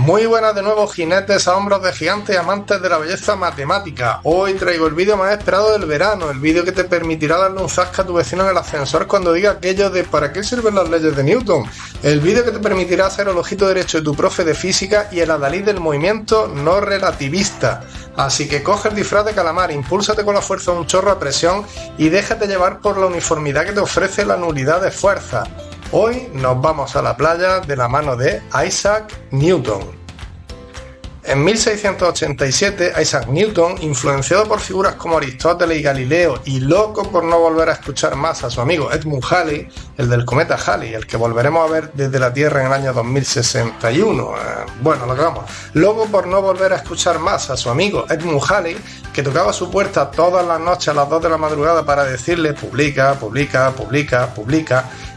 Muy buenas de nuevo, jinetes a hombros de gigantes y amantes de la belleza matemática. Hoy traigo el vídeo más esperado del verano, el vídeo que te permitirá darle un zasca a tu vecino en el ascensor cuando diga aquello de ¿para qué sirven las leyes de Newton? El vídeo que te permitirá ser el ojito derecho de tu profe de física y el adalid del movimiento no relativista. Así que coge el disfraz de calamar, impúlsate con la fuerza de un chorro a presión y déjate llevar por la uniformidad que te ofrece la nulidad de fuerza. Hoy nos vamos a la playa de la mano de Isaac Newton. En 1687, Isaac Newton, influenciado por figuras como Aristóteles y Galileo y loco por no volver a escuchar más a su amigo Edmund Halley, el del cometa Halley, el que volveremos a ver desde la Tierra en el año 2061, loco por no volver a escuchar más a su amigo Edmund Halley, que tocaba a su puerta todas las noches a las 2 de la madrugada para decirle publica,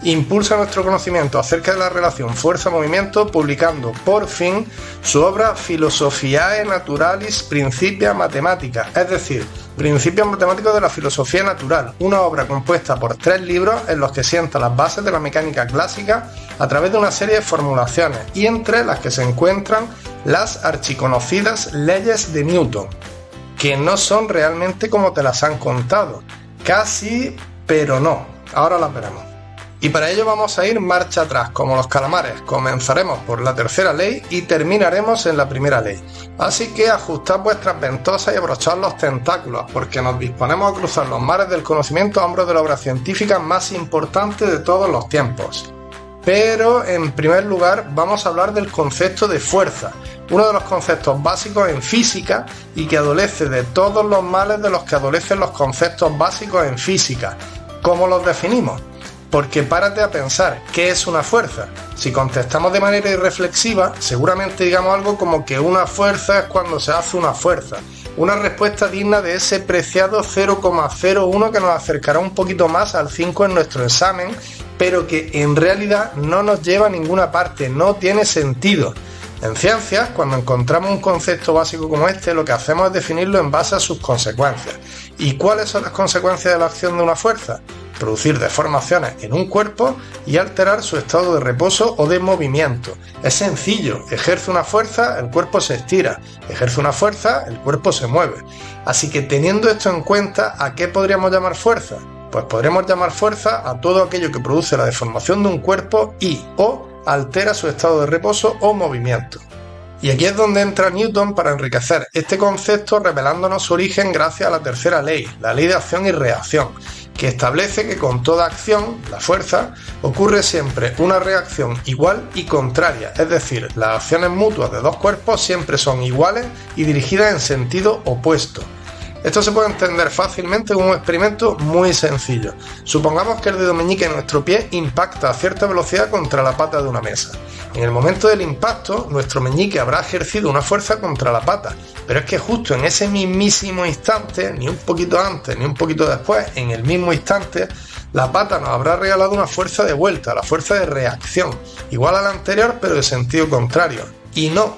impulsa nuestro conocimiento acerca de la relación fuerza-movimiento, publicando por fin su obra Philosophiae Naturalis Principia Mathematica, es decir, Principios Matemáticos de la Filosofía Natural, una obra compuesta por 3 libros en los que sienta las bases de la mecánica clásica a través de una serie de formulaciones y entre las que se encuentran las archiconocidas leyes de Newton, que no son realmente como te las han contado, casi, pero no, ahora las veremos. Y para ello vamos a ir marcha atrás, como los calamares. Comenzaremos por la tercera ley y terminaremos en la primera ley. Así que ajustad vuestras ventosas y abrochad los tentáculos, porque nos disponemos a cruzar los mares del conocimiento a hombros de la obra científica más importante de todos los tiempos. Pero, en primer lugar, vamos a hablar del concepto de fuerza, uno de los conceptos básicos en física y que adolece de todos los males de los que adolecen los conceptos básicos en física. ¿Cómo los definimos? Porque párate a pensar, ¿qué es una fuerza? Si contestamos de manera irreflexiva, seguramente digamos algo como que una fuerza es cuando se hace una fuerza. Una respuesta digna de ese preciado 0,01 que nos acercará un poquito más al 5 en nuestro examen, pero que en realidad no nos lleva a ninguna parte, no tiene sentido. En ciencias, cuando encontramos un concepto básico como este, lo que hacemos es definirlo en base a sus consecuencias. ¿Y cuáles son las consecuencias de la acción de una fuerza? Producir deformaciones en un cuerpo y alterar su estado de reposo o de movimiento. Es sencillo, ejerce una fuerza, el cuerpo se estira, ejerce una fuerza, el cuerpo se mueve. Así que teniendo esto en cuenta, ¿a qué podríamos llamar fuerza? Pues podremos llamar fuerza a todo aquello que produce la deformación de un cuerpo y o altera su estado de reposo o movimiento. Y aquí es donde entra Newton para enriquecer este concepto revelándonos su origen gracias a la tercera ley, la ley de acción y reacción, que establece que con toda acción, la fuerza, ocurre siempre una reacción igual y contraria, es decir, las acciones mutuas de dos cuerpos siempre son iguales y dirigidas en sentido opuesto. Esto se puede entender fácilmente con un experimento muy sencillo. Supongamos que el dedo meñique de nuestro pie impacta a cierta velocidad contra la pata de una mesa. En el momento del impacto, nuestro meñique habrá ejercido una fuerza contra la pata, pero es que justo en ese mismísimo instante, ni un poquito antes ni un poquito después, en el mismo instante, la pata nos habrá regalado una fuerza de vuelta, la fuerza de reacción, igual a la anterior pero de sentido contrario. Y no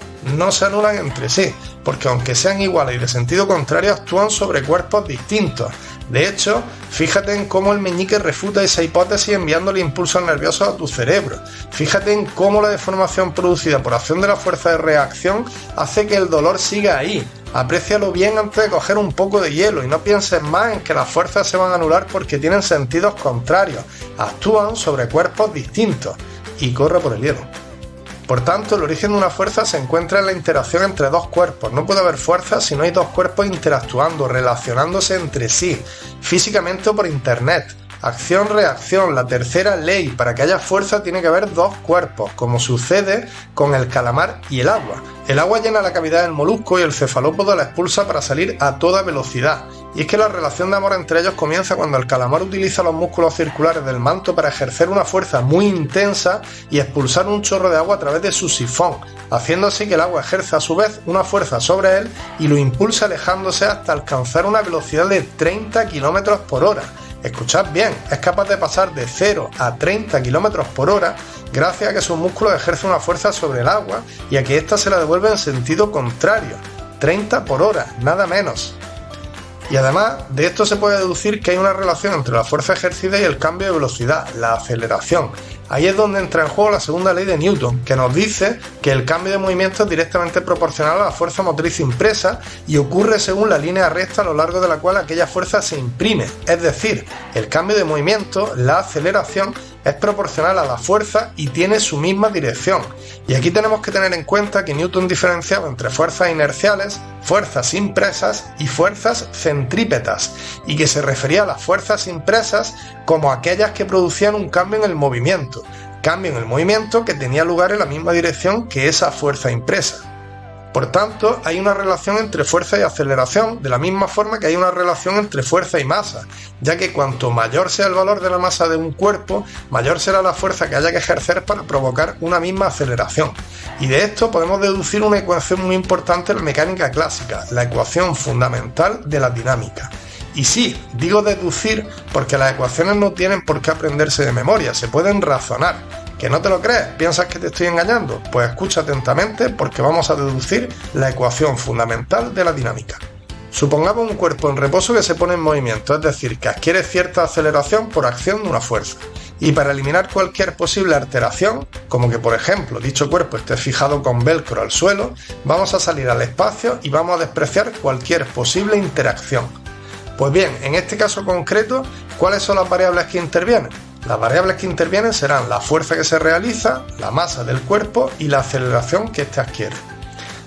se anulan entre sí, porque aunque sean iguales y de sentido contrario, actúan sobre cuerpos distintos. De hecho, fíjate en cómo el meñique refuta esa hipótesis enviándole impulsos nerviosos a tu cerebro. Fíjate en cómo la deformación producida por acción de la fuerza de reacción hace que el dolor siga ahí. Aprécialo bien antes de coger un poco de hielo y no pienses más en que las fuerzas se van a anular porque tienen sentidos contrarios. Actúan sobre cuerpos distintos. Y corre por el hielo. Por tanto, el origen de una fuerza se encuentra en la interacción entre dos cuerpos. No puede haber fuerza si no hay dos cuerpos interactuando, relacionándose entre sí, físicamente o por internet. Acción-reacción, la tercera ley. Para que haya fuerza tiene que haber dos cuerpos, como sucede con el calamar y el agua. El agua llena la cavidad del molusco y el cefalópodo la expulsa para salir a toda velocidad. Y es que la relación de amor entre ellos comienza cuando el calamar utiliza los músculos circulares del manto para ejercer una fuerza muy intensa y expulsar un chorro de agua a través de su sifón, haciendo así que el agua ejerza a su vez una fuerza sobre él y lo impulsa alejándose hasta alcanzar una velocidad de 30 km por hora. Escuchad bien, es capaz de pasar de 0 a 30 km por hora gracias a que sus músculos ejercen una fuerza sobre el agua y a que ésta se la devuelve en sentido contrario, 30 por hora, nada menos. Y además de esto se puede deducir que hay una relación entre la fuerza ejercida y el cambio de velocidad, la aceleración. Ahí es donde entra en juego la segunda ley de Newton, que nos dice que el cambio de movimiento es directamente proporcional a la fuerza motriz impresa y ocurre según la línea recta a lo largo de la cual aquella fuerza se imprime. Es decir, el cambio de movimiento, la aceleración, es proporcional a la fuerza y tiene su misma dirección. Y aquí tenemos que tener en cuenta que Newton diferenciaba entre fuerzas inerciales, fuerzas impresas y fuerzas centrípetas, y que se refería a las fuerzas impresas como aquellas que producían un cambio en el movimiento que tenía lugar en la misma dirección que esa fuerza impresa. Por tanto, hay una relación entre fuerza y aceleración, de la misma forma que hay una relación entre fuerza y masa, ya que cuanto mayor sea el valor de la masa de un cuerpo, mayor será la fuerza que haya que ejercer para provocar una misma aceleración. Y de esto podemos deducir una ecuación muy importante en la mecánica clásica, la ecuación fundamental de la dinámica. Y sí, digo deducir porque las ecuaciones no tienen por qué aprenderse de memoria, se pueden razonar. ¿Que no te lo crees? ¿Piensas que te estoy engañando? Pues escucha atentamente porque vamos a deducir la ecuación fundamental de la dinámica. Supongamos un cuerpo en reposo que se pone en movimiento, es decir, que adquiere cierta aceleración por acción de una fuerza. Y para eliminar cualquier posible alteración, como que por ejemplo dicho cuerpo esté fijado con velcro al suelo, vamos a salir al espacio y vamos a despreciar cualquier posible interacción. Pues bien, en este caso concreto, ¿cuáles son las variables que intervienen? Las variables que intervienen serán la fuerza que se realiza, la masa del cuerpo y la aceleración que éste adquiere.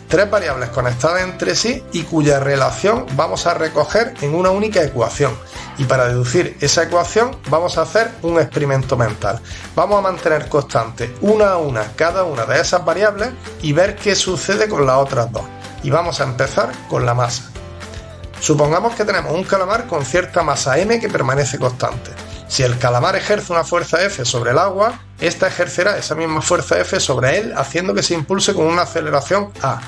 Tres variables conectadas entre sí y cuya relación vamos a recoger en una única ecuación. Y para deducir esa ecuación vamos a hacer un experimento mental. Vamos a mantener constante una a una cada una de esas variables y ver qué sucede con las otras dos. Y vamos a empezar con la masa. Supongamos que tenemos un calamar con cierta masa m que permanece constante. Si el calamar ejerce una fuerza F sobre el agua, ésta ejercerá esa misma fuerza F sobre él, haciendo que se impulse con una aceleración A.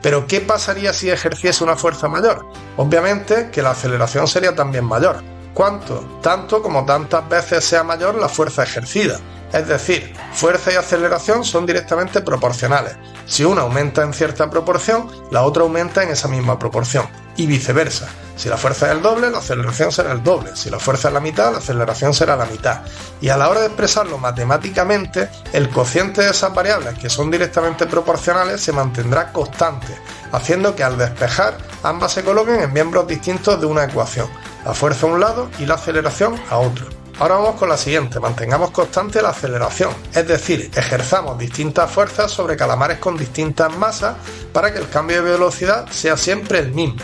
Pero ¿qué pasaría si ejerciese una fuerza mayor? Obviamente que la aceleración sería también mayor. ¿Cuánto? Tanto como tantas veces sea mayor la fuerza ejercida. Es decir, fuerza y aceleración son directamente proporcionales. Si una aumenta en cierta proporción, la otra aumenta en esa misma proporción. Y viceversa. Si la fuerza es el doble, la aceleración será el doble. Si la fuerza es la mitad, la aceleración será la mitad. Y a la hora de expresarlo matemáticamente, el cociente de esas variables que son directamente proporcionales se mantendrá constante, haciendo que al despejar ambas se coloquen en miembros distintos de una ecuación. La fuerza a un lado y la aceleración a otro. Ahora vamos con la siguiente, mantengamos constante la aceleración, es decir, ejerzamos distintas fuerzas sobre calamares con distintas masas para que el cambio de velocidad sea siempre el mismo.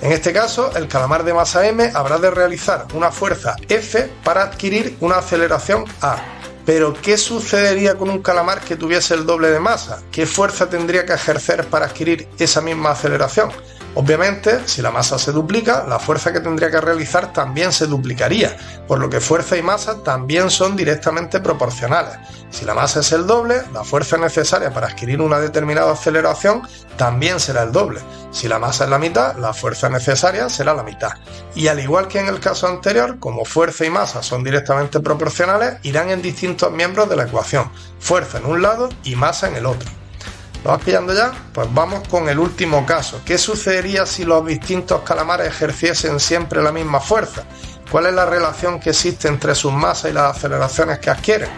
En este caso, el calamar de masa m habrá de realizar una fuerza F para adquirir una aceleración A. Pero, ¿qué sucedería con un calamar que tuviese el doble de masa? ¿Qué fuerza tendría que ejercer para adquirir esa misma aceleración? Obviamente, si la masa se duplica, la fuerza que tendría que realizar también se duplicaría, por lo que fuerza y masa también son directamente proporcionales. Si la masa es el doble, la fuerza necesaria para adquirir una determinada aceleración también será el doble. Si la masa es la mitad, la fuerza necesaria será la mitad. Y al igual que en el caso anterior, como fuerza y masa son directamente proporcionales, irán en distintos miembros de la ecuación, fuerza en un lado y masa en el otro. ¿Lo vas pillando ya? Pues vamos con el último caso. ¿Qué sucedería si los distintos calamares ejerciesen siempre la misma fuerza? ¿Cuál es la relación que existe entre sus masas y las aceleraciones que adquieren?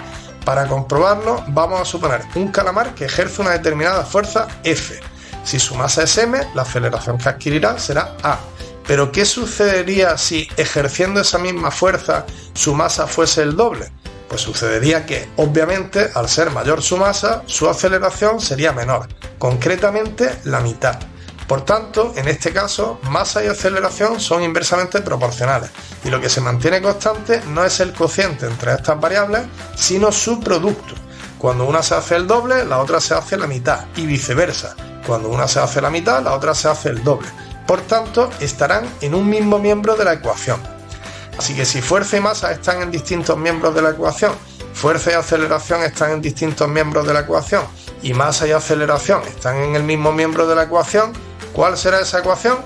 Para comprobarlo, vamos a suponer un calamar que ejerce una determinada fuerza F. Si su masa es m, la aceleración que adquirirá será A. Pero ¿qué sucedería si, ejerciendo esa misma fuerza, su masa fuese el doble? Pues sucedería que, obviamente, al ser mayor su masa, su aceleración sería menor, concretamente la mitad. Por tanto, en este caso, masa y aceleración son inversamente proporcionales, y lo que se mantiene constante no es el cociente entre estas variables, sino su producto. Cuando una se hace el doble, la otra se hace la mitad, y viceversa. Cuando una se hace la mitad, la otra se hace el doble. Por tanto, estarán en un mismo miembro de la ecuación. Así que si fuerza y masa están en distintos miembros de la ecuación, fuerza y aceleración están en distintos miembros de la ecuación, y masa y aceleración están en el mismo miembro de la ecuación, ¿cuál será esa ecuación?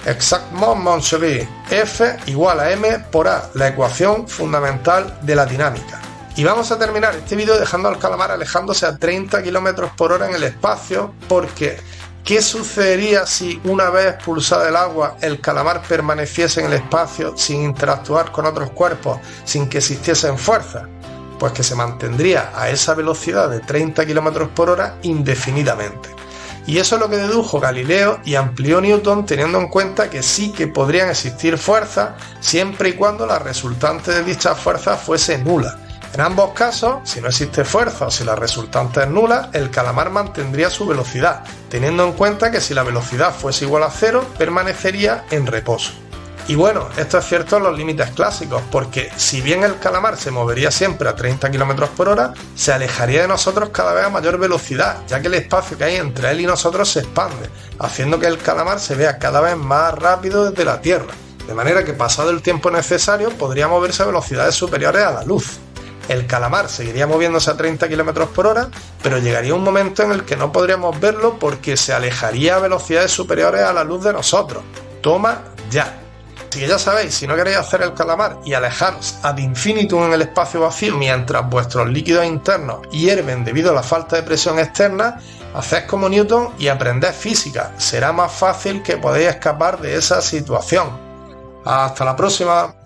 Exactement, mon chéri. F igual a m por A, la ecuación fundamental de la dinámica. Y vamos a terminar este vídeo dejando al calamar alejándose a 30 km por hora en el espacio, porque ¿qué sucedería si una vez expulsada el agua el calamar permaneciese en el espacio sin interactuar con otros cuerpos, sin que existiesen fuerzas? Pues que se mantendría a esa velocidad de 30 km por hora indefinidamente. Y eso es lo que dedujo Galileo y amplió Newton, teniendo en cuenta que sí que podrían existir fuerzas siempre y cuando la resultante de dichas fuerzas fuese nula. En ambos casos, si no existe fuerza o si la resultante es nula, el calamar mantendría su velocidad, teniendo en cuenta que si la velocidad fuese igual a cero, permanecería en reposo. Y bueno, esto es cierto en los límites clásicos, porque si bien el calamar se movería siempre a 30 km por hora, se alejaría de nosotros cada vez a mayor velocidad, ya que el espacio que hay entre él y nosotros se expande, haciendo que el calamar se vea cada vez más rápido desde la Tierra, de manera que pasado el tiempo necesario podría moverse a velocidades superiores a la luz. El calamar seguiría moviéndose a 30 km por hora, pero llegaría un momento en el que no podríamos verlo porque se alejaría a velocidades superiores a la luz de nosotros. Toma ya. Así que ya sabéis, si no queréis hacer el calamar y alejaros ad infinitum en el espacio vacío mientras vuestros líquidos internos hierven debido a la falta de presión externa, haced como Newton y aprended física. Será más fácil que podáis escapar de esa situación. Hasta la próxima.